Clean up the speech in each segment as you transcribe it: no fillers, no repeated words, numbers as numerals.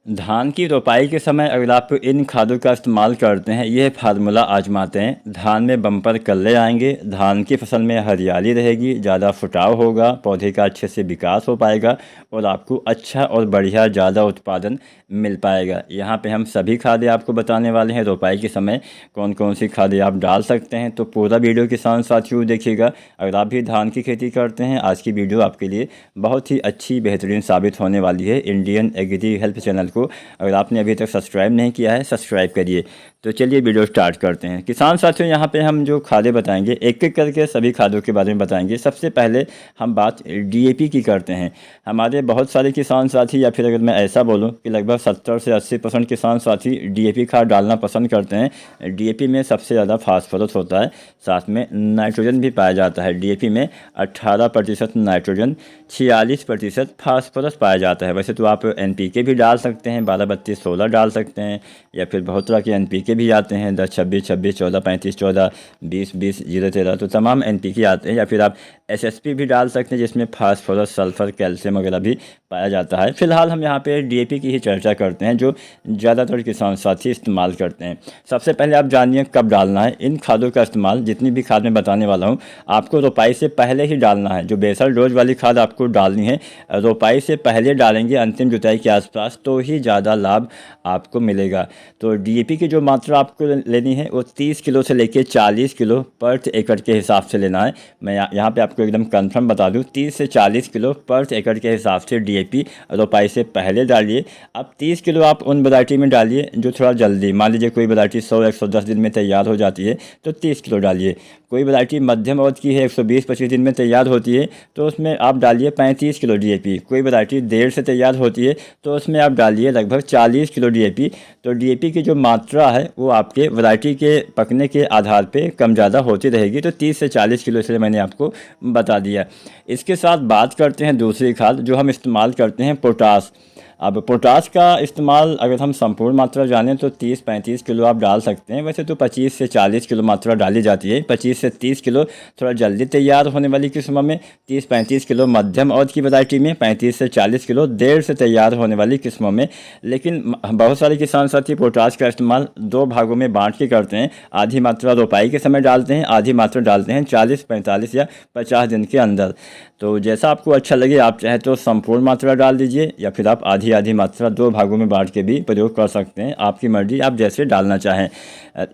धान की रोपाई के समय अगर आप इन खादों का इस्तेमाल करते हैं, यह फार्मूला आजमाते हैं, धान में बम्पर कल्ले आएंगे, धान की फसल में हरियाली रहेगी, ज़्यादा फुटाव होगा, पौधे का अच्छे से विकास हो पाएगा और आपको अच्छा और बढ़िया ज़्यादा उत्पादन मिल पाएगा। यहाँ पे हम सभी खादें आपको बताने वाले हैं। रोपाई के समय कौन कौन सी खादें आप डाल सकते हैं, तो पूरा वीडियो किसान साथियों देखिएगा। अगर आप भी धान की खेती करते हैं, आज की वीडियो आपके लिए बहुत ही अच्छी बेहतरीन साबित होने वाली है। इंडियन एग्री हेल्प चैनल को अगर आपने अभी तक सब्सक्राइब नहीं किया है, सब्सक्राइब करिए। तो चलिए वीडियो स्टार्ट करते हैं। किसान साथियों, यहाँ पे हम जो खादें बताएंगे, एक एक करके सभी खादों के बारे में बताएंगे। सबसे पहले हम बात डीएपी की करते हैं। हमारे बहुत सारे किसान साथी, या फिर अगर मैं ऐसा बोलूँ कि लगभग 70 से 80% किसान साथी डीएपी खाद डालना पसंद करते हैं। डीएपी में सबसे ज़्यादा फास्फोरस होता है, साथ में नाइट्रोजन भी पाया जाता है। डीएपी में 18% नाइट्रोजन, 46% फास्फोरस पाया जाता है। वैसे तो आप एनपीके भी डाल सकते हैं, 12-32-16 डाल सकते हैं, या फिर बहुत तरह के एनपीके भी आते हैं, 10-26-26, 14-35-14, 20-20-0-13, तो तमाम एनपीके आते हैं। या फिर आप एसएसपी भी डाल सकते हैं, जिसमें फास्फोरस, सल्फर, कैल्शियम वगैरह भी पाया जाता है। फिलहाल हम यहाँ पे डीएपी की ही चर्चा करते हैं, जो ज़्यादातर किसान साथी इस्तेमाल करते हैं। सबसे पहले आप जानिए कब डालना है। इन खादों का इस्तेमाल, जितनी भी खाद मैं बताने वाला हूँ, आपको रोपाई से पहले ही डालना है। जो बेसल डोज वाली खाद आपको डालनी है, रोपाई से पहले डालेंगे, अंतिम जुताई के आसपास, तो ही ज़्यादा लाभ आपको मिलेगा। तो डीएपी की जो मात्रा आपको लेनी है, वो 30 किलो से लेकर 40 किलो पर एकड़ के हिसाब से लेना है। मैं यहाँ पे आपको एकदम कंफर्म बता दूँ, 30 से 40 किलो पर एकड़ के हिसाब से डीएपी रोपाई से पहले डालिए। अब 30 किलो आप उन वैरायटी में डालिए जो थोड़ा जल्दी, मान लीजिए कोई वैरायटी 100-110 दिन में तैयार हो जाती है, तो 30 किलो डालिए। कोई वैरायटी मध्यम अवधि की है, 120-25 दिन में तैयार होती है, तो उसमें आप डालिए 35 किलो डीएपी। कोई वैरायटी देर से तैयार होती है, तो उसमें आप डालिए लगभग 40 किलो डीएपी। तो डीएपी की जो मात्रा है, वो आपके वैरायटी के पकने के आधार पे कम ज़्यादा होती रहेगी। तो 30 से 40 किलो, इसलिए मैंने आपको बता दिया। इसके साथ बात करते हैं दूसरी खाद जो हम इस्तेमाल करते हैं, पोटास। अब पोटास का इस्तेमाल अगर हम संपूर्ण मात्रा जानें तो 30-35 किलो आप डाल सकते हैं। वैसे तो 25 से 40 किलो मात्रा डाली जाती है। 25 से 30 किलो थोड़ा जल्दी तैयार होने वाली किस्मों में, 30-35 किलो मध्यम अवधि की वैरायटी में, 35 से 40 किलो देर से तैयार होने वाली किस्मों में। लेकिन बहुत सारे किसान साथी पोटास का इस्तेमाल दो भागों में बांट के करते हैं। आधी मात्रा रोपाई के समय डालते हैं, आधी मात्रा डालते हैं 40, 45 या 50 दिन के अंदर। तो जैसा आपको अच्छा लगे, आप चाहे तो संपूर्ण मात्रा डाल दीजिए, या फिर आप आधी मात्रा दो भागों में बांट के भी प्रयोग कर सकते हैं। आपकी मर्जी, आप जैसे डालना चाहें।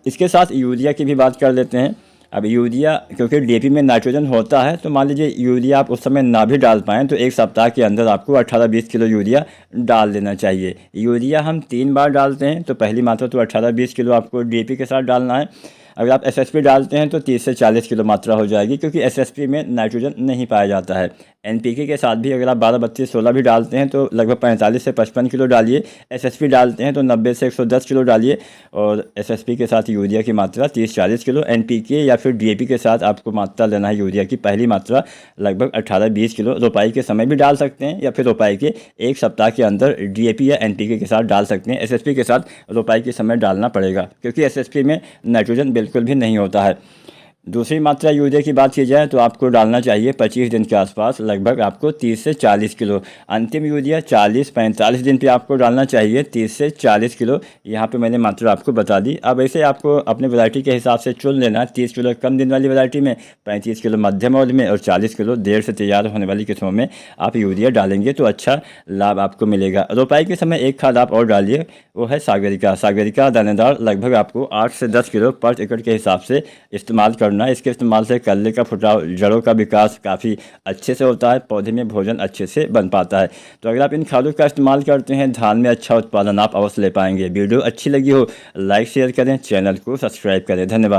इसके साथ यूरिया की भी बात कर लेते हैं। अब यूरिया, क्योंकि डीएपी में नाइट्रोजन होता है, तो मान लीजिए यूरिया आप उस समय ना भी डाल पाएँ, तो एक सप्ताह के अंदर आपको 18-20 किलो यूरिया डाल देना चाहिए। यूरिया हम 3 बार डालते हैं, तो पहली मात्रा तो 18-20 किलो आपको डीएपी के साथ डालना है। अगर आप एसएसपी डालते हैं तो 30 से 40 किलो मात्रा हो जाएगी, क्योंकि एसएसपी में नाइट्रोजन नहीं पाया जाता है। एनपीके के साथ भी अगर आप 12-32-16 भी डालते हैं तो लगभग 45 से 55 किलो डालिए। एसएसपी डालते हैं तो 90 से 110 किलो डालिए। और एसएसपी के साथ यूरिया की मात्रा 30-40 किलो। एनपीके या फिर डीएपी के साथ आपको मात्रा लेना है यूरिया की, पहली मात्रा लगभग 18-20 किलो। रोपाई के समय भी डाल सकते हैं, या फिर रोपाई के एक सप्ताह के अंदर डीएपी या एनपीके के साथ डाल सकते हैं। एसएसपी के साथ रोपाई के समय डालना पड़ेगा, क्योंकि एसएसपी में नाइट्रोजन बिल्कुल भी नहीं होता है। दूसरी मात्रा यूरिया की बात की जाए तो आपको डालना चाहिए 25 दिन के आसपास, लगभग आपको 30 से 40 किलो। अंतिम यूरिया 40-45 दिन पे आपको डालना चाहिए, 30 से 40 किलो। यहाँ पे मैंने मात्रा आपको बता दी। अब ऐसे आपको अपने वैरायटी के हिसाब से चुन लेना है। 30 किलो कम दिन वाली वैरायटी में, 35 किलो मध्यम अवधि में, और 40 किलो देर से तैयार होने वाली किस्मों में आप यूरिया डालेंगे तो अच्छा लाभ आपको मिलेगा। रोपाई के समय एक खाद आप और डालिए, वो है सागरिका। सागरिका दानेदार लगभग आपको 8 से 10 किलो पर एकड़ के हिसाब से इस्तेमाल करना। इसके इस्तेमाल से कल्ले का फुटाव, जड़ों का विकास काफ़ी अच्छे से होता है, पौधे में भोजन अच्छे से बन पाता है। तो अगर आप इन खादों का इस्तेमाल करते हैं, धान में अच्छा उत्पादन आप अवश्य ले पाएंगे। वीडियो अच्छी लगी हो, लाइक शेयर करें, चैनल को सब्सक्राइब करें। धन्यवाद।